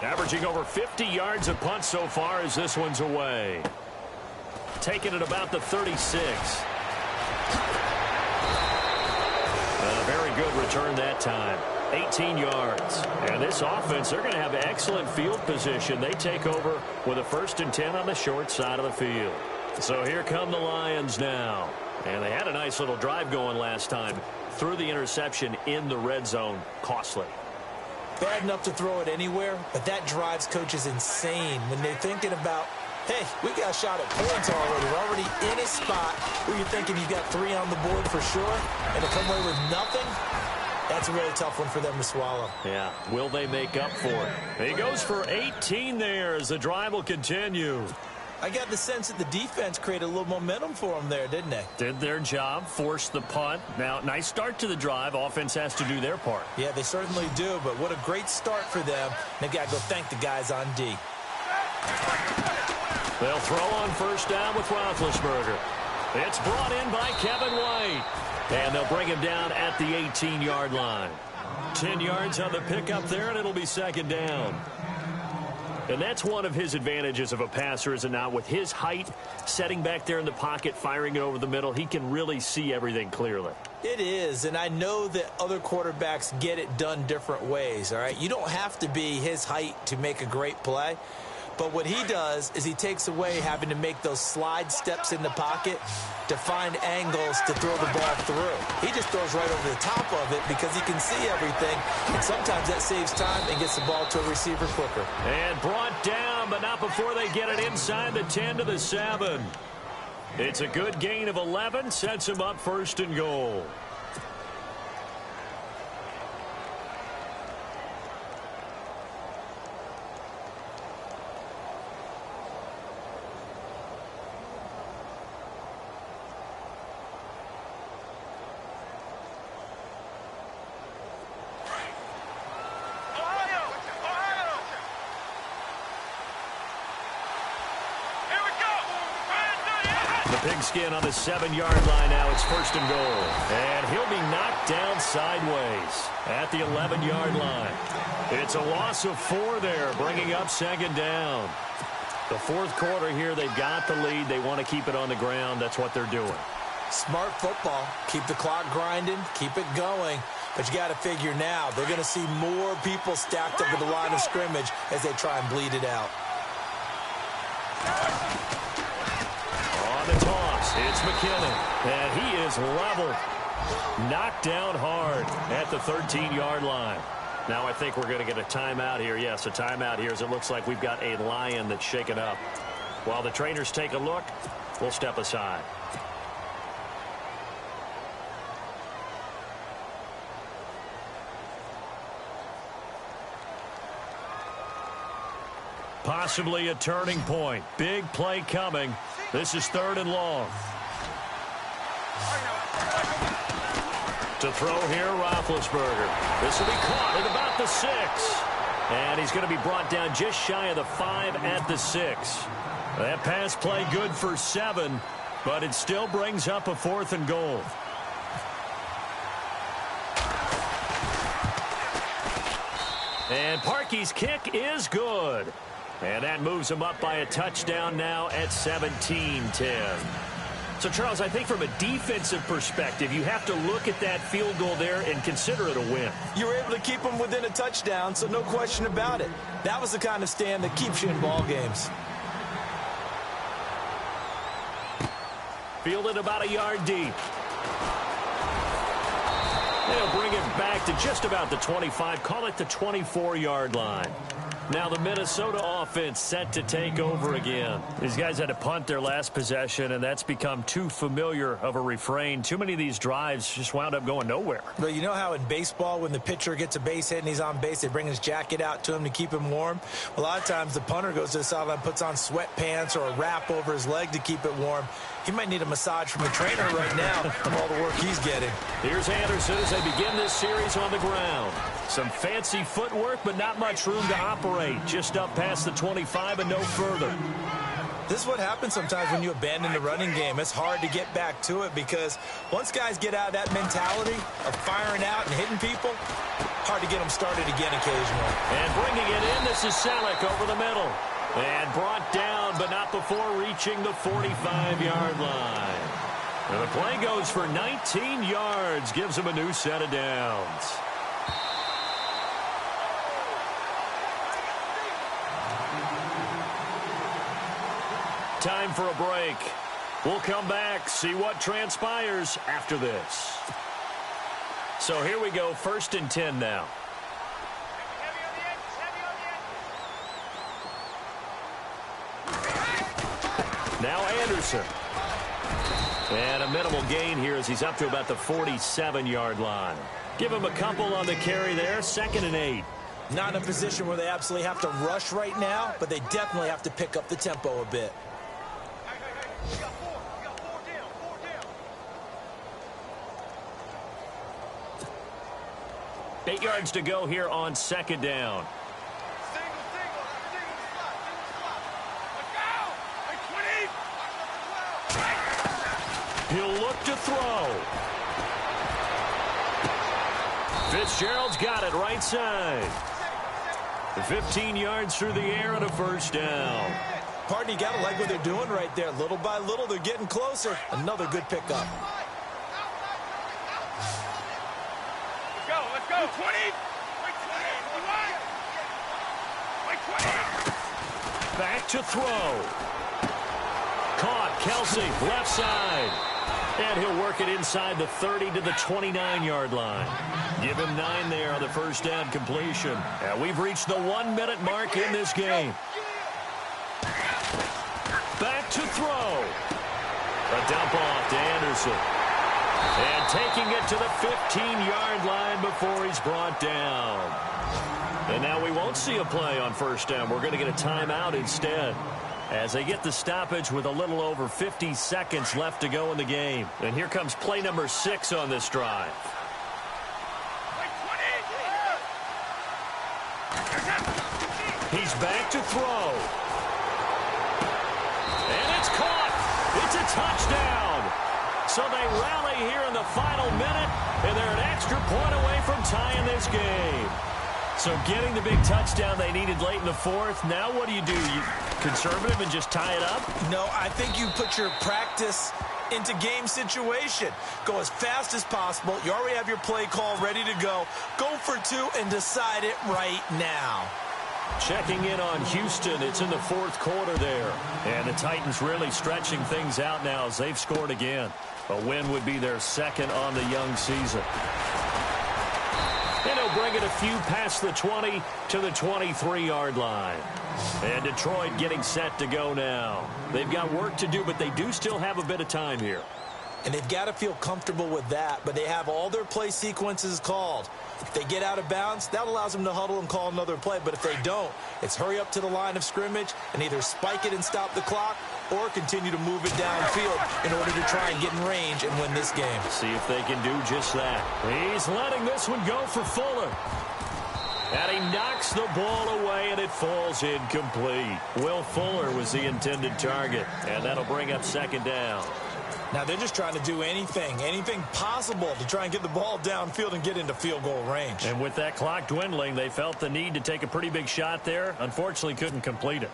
S2: Averaging over 50 yards a punt so far as this one's away. Taking it about the 36. A very good return that time. 18 yards. And this offense, they're going to have excellent field position. They take over with a 1st and 10 on the short side of the field. So here come the Lions now. And they had a nice little drive going last time. Threw the interception in the red zone. Costly.
S3: Bad enough to throw it anywhere, but that drives coaches insane when they're thinking about, hey, we got a shot at points already. We're already in a spot where you're thinking you've got 3 on the board for sure, and to come away with nothing, that's a really tough one for them to swallow.
S2: Yeah, will they make up for it? He goes for 18 there as the drive will continue.
S3: I got the sense that the defense created a little momentum for them there, didn't they?
S2: Did their job, forced the punt. Now, nice start to the drive. Offense has to do their part.
S3: Yeah, they certainly do, but what a great start for them. They've got to go thank the guys on D.
S2: They'll throw on first down with Roethlisberger. It's brought in by Kevin White. And they'll bring him down at the 18-yard line. 10 yards on the pickup there, and it'll be 2nd down. And that's one of his advantages of a passer, is it not? With his height, setting back there in the pocket, firing it over the middle, he can really see everything clearly.
S3: It is, and I know that other quarterbacks get it done different ways, all right? You don't have to be his height to make a great play. But what he does is he takes away having to make those slide steps in the pocket to find angles to throw the ball through. He just throws right over the top of it because he can see everything, and sometimes that saves time and gets the ball to a receiver quicker.
S2: And brought down, but not before they get it inside the 10 to the 7. It's a good gain of 11, sets him up 1st and goal. Pigskin on the 7-yard line now. It's 1st and goal. And he'll be knocked down sideways at the 11-yard line. It's a loss of 4 there, bringing up 2nd down. The 4th quarter here, they've got the lead. They want to keep it on the ground. That's what they're doing.
S3: Smart football. Keep the clock grinding. Keep it going. But you got to figure now, they're going to see more people stacked up at the line of scrimmage as they try and bleed it out.
S2: The toss, it's McKinnon, and he is leveled. Knocked down hard at the 13-yard line. Now I think we're going to get a timeout here. Yes, a timeout here as it looks like we've got a Lion that's shaken up. While the trainers take a look, we'll step aside. Possibly a turning point. Big play coming. This is 3rd and long. To throw here, Roethlisberger. This will be caught at about the 6. And he's going to be brought down just shy of the 5 at the 6. That pass play good for 7, but it still brings up a 4th and goal. And Parkey's kick is good. And that moves him up by a touchdown now at 17-10. So, Charles, I think from a defensive perspective, you have to look at that field goal there and consider it a win.
S3: You were able to keep them within a touchdown, so no question about it. That was the kind of stand that keeps you in ball games.
S2: Fielded about a yard deep. They'll bring it back to just about the 25, call it the 24-yard line. Now the Minnesota offense set to take over again. These guys had to punt their last possession, and that's become too familiar of a refrain. Too many of these drives just wound up going nowhere.
S3: But you know how in baseball, when the pitcher gets a base hit and he's on base, they bring his jacket out to him to keep him warm? A lot of times the punter goes to the sideline, puts on sweatpants or a wrap over his leg to keep it warm. He might need a massage from a trainer right now from all the work he's getting.
S2: Here's Anderson as they begin this series on the ground. Some fancy footwork, but not much room to operate. Just up past the 25 and no further.
S3: This is what happens sometimes when you abandon the running game. It's hard to get back to it because once guys get out of that mentality of firing out and hitting people, hard to get them started again occasionally.
S2: And bringing it in, this is Selleck over the middle. And brought down, but not before reaching the 45-yard line. And the play goes for 19 yards, gives him a new set of downs. Time for a break. We'll come back, see what transpires after this. So here we go, 1st and 10 now. Now Anderson. And a minimal gain here as he's up to about the 47-yard line. Give him a couple on the carry there, 2nd and 8.
S3: Not in a position where they absolutely have to rush right now, but they definitely have to pick up the tempo a bit.
S5: You got four down.
S2: 8 yards to go here on 2nd down.
S5: Single slot. Let's go. Hey, 20.
S2: He'll look to throw. Fitzgerald's got it right side. 15 yards through the air and a 1st down.
S3: Pardon, you got to like what they're doing right there. Little by little, they're getting closer. Another good pickup.
S5: Let's go. 20. Wait, 20.
S2: Back to throw. Caught, Kelsey, left side. And he'll work it inside the 30 to the 29-yard line. Give him 9 there on the 1st down completion. And we've reached the 1-minute mark in this game. Back to throw. A dump off to Anderson. And taking it to the 15-yard line before he's brought down. And now we won't see a play on 1st down. We're going to get a timeout instead, as they get the stoppage with a little over 50 seconds left to go in the game. And here comes play number 6 on this drive. He's back to throw. And it's caught. It's a touchdown. So they rally here in the final minute, and they're an extra point away from tying this game. So getting the big touchdown they needed late in the 4th. Now what do? You conservative and just tie it up?
S3: No, I think you put your practice into game situation. Go as fast as possible. You already have your play call ready to go. Go for 2 and decide it right now.
S2: Checking in on Houston. It's in the 4th quarter there. And the Titans really stretching things out now as they've scored again. A win would be their 2nd on the young season. And he'll bring it a few past the 20 to the 23-yard line. And Detroit getting set to go now. They've got work to do, but they do still have a bit of time here.
S3: And they've got to feel comfortable with that, but they have all their play sequences called. If they get out of bounds, that allows them to huddle and call another play. But if they don't, it's hurry up to the line of scrimmage and either spike it and stop the clock or continue to move it downfield in order to try and get in range and win this game.
S2: See if they can do just that. He's letting this one go for Fuller. And he knocks the ball away, and it falls incomplete. Will Fuller was the intended target, and that'll bring up 2nd down.
S3: Now they're just trying to do anything possible to try and get the ball downfield and get into field goal range.
S4: And with that clock dwindling, they felt the need to take a pretty big shot there. Unfortunately, couldn't complete it.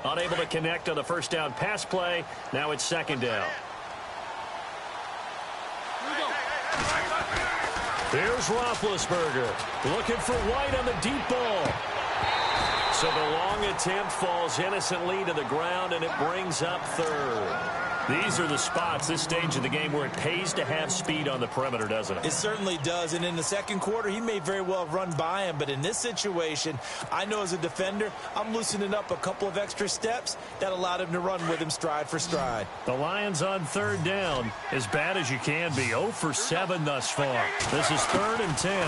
S4: Unable to connect on the first down pass play. Now it's second down. Here's Roethlisberger looking for White on the deep ball. So the long attempt falls innocently to the ground, and it brings up third. These are the spots, this stage of the game, where it pays to have speed on the perimeter, doesn't it?
S3: It certainly does, and in the second quarter, he may very well run by him, but in this situation, I know as a defender, I'm loosening up a couple of extra steps that allowed him to run with him stride for stride.
S4: The Lions on third down, as bad as you can be, 0 for 7 thus far. This is 3rd and 10.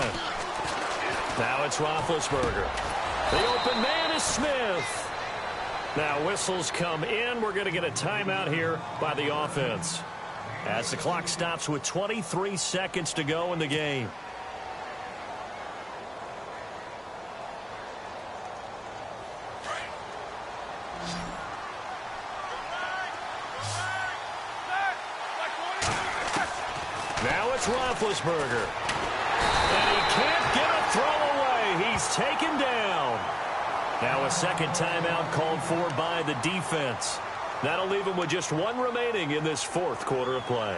S4: Now it's Roethlisberger. The open man is Smith. Now whistles come in. We're going to get a timeout here by the offense as the clock stops with 23 seconds to go in the game. Now it's Roethlisberger. And he can't get a throw away. He's taken down. Now a second timeout called for by the defense. That'll leave him with just 1 remaining in this 4th quarter of play.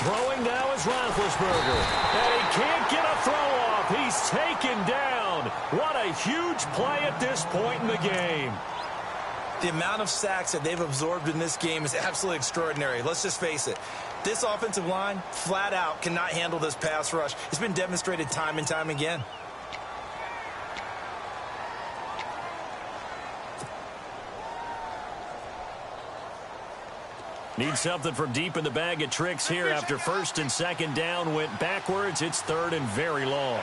S4: Throwing now is Roethlisberger. And he can't get a throw off. He's taken down. What a huge play at this point in the game.
S3: The amount of sacks that they've absorbed in this game is absolutely extraordinary. Let's just face it. This offensive line, flat out, cannot handle this pass rush. It's been demonstrated time and time again.
S4: Need something from deep in the bag of tricks here after 1st and 2nd down went backwards. It's 3rd and very long.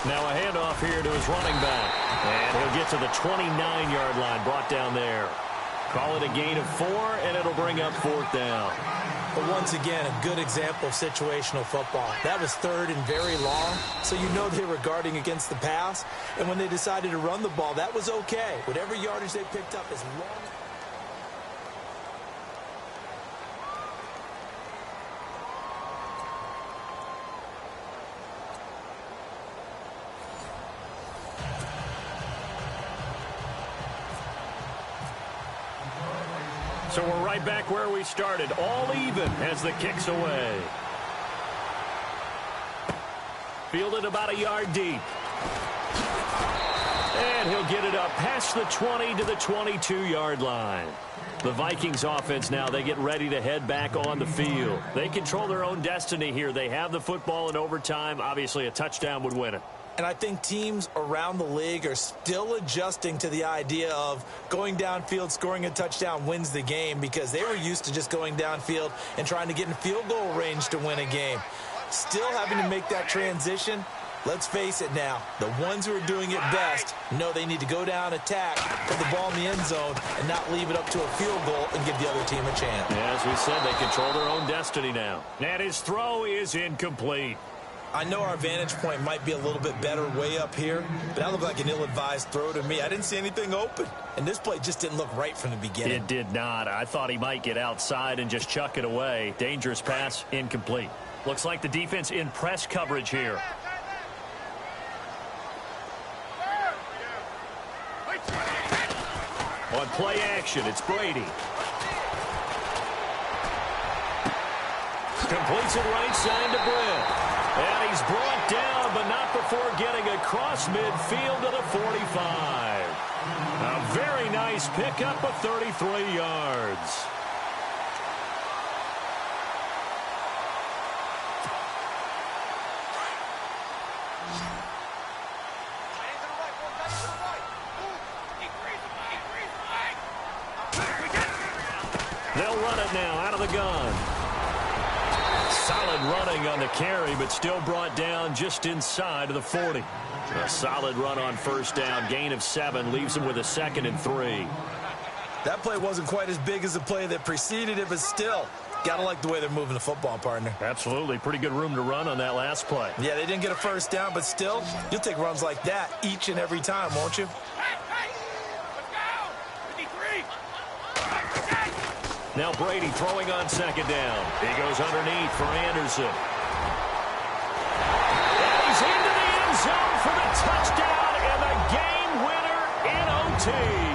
S4: Now a handoff here to his running back. And he'll get to the 29-yard line, brought down there. Call it a gain of 4, and it'll bring up 4th down.
S3: But once again, a good example of situational football. That was 3rd and very long, so you know they were guarding against the pass. And when they decided to run the ball, that was okay. Whatever yardage they picked up, as long as...
S4: So we're right back where we started, all even as the kick's away. Fielded about a yard deep. And he'll get it up past the 20 to the 22-yard line. The Vikings offense now, they get ready to head back on the field. They control their own destiny here. They have the football in overtime. Obviously, a touchdown would win it.
S3: And I think teams around the league are still adjusting to the idea of going downfield, scoring a touchdown wins the game, because they were used to just going downfield and trying to get in field goal range to win a game. Still having to make that transition. Let's face it now, the ones who are doing it best know they need to go down, attack, put the ball in the end zone, and not leave it up to a field goal and give the other team a chance.
S4: Yeah, as we said, they control their own destiny now. And his throw is incomplete.
S3: I know our vantage point might be a little bit better way up here, but that looked like an ill-advised throw to me. I didn't see anything open, and this play just didn't look right from the beginning.
S4: It did not. I thought he might get outside and just chuck it away. Dangerous pass, incomplete. Looks like the defense in press coverage here. On play action, it's Brady. Completes it right side to Britt. And he's brought down, but not before getting across midfield to the 45. A very nice pickup of 33 yards.
S2: run it now out of the gun. Solid running on the carry, but still brought down just inside of the 40. A solid run on first down. Gain of 7 leaves him with a 2nd and 3.
S3: That play wasn't quite as big as the play that preceded it, but still, got to like the way they're moving the football, partner.
S2: Absolutely. Pretty good room to run on that last play.
S3: Yeah, they didn't get a first down, but still, you'll take runs like that each and every time, won't you?
S5: Hey, let's go. 53.
S2: Now Brady throwing on 2nd down. He goes underneath for Anderson. And he's into the end zone for the touchdown and the game winner in OT.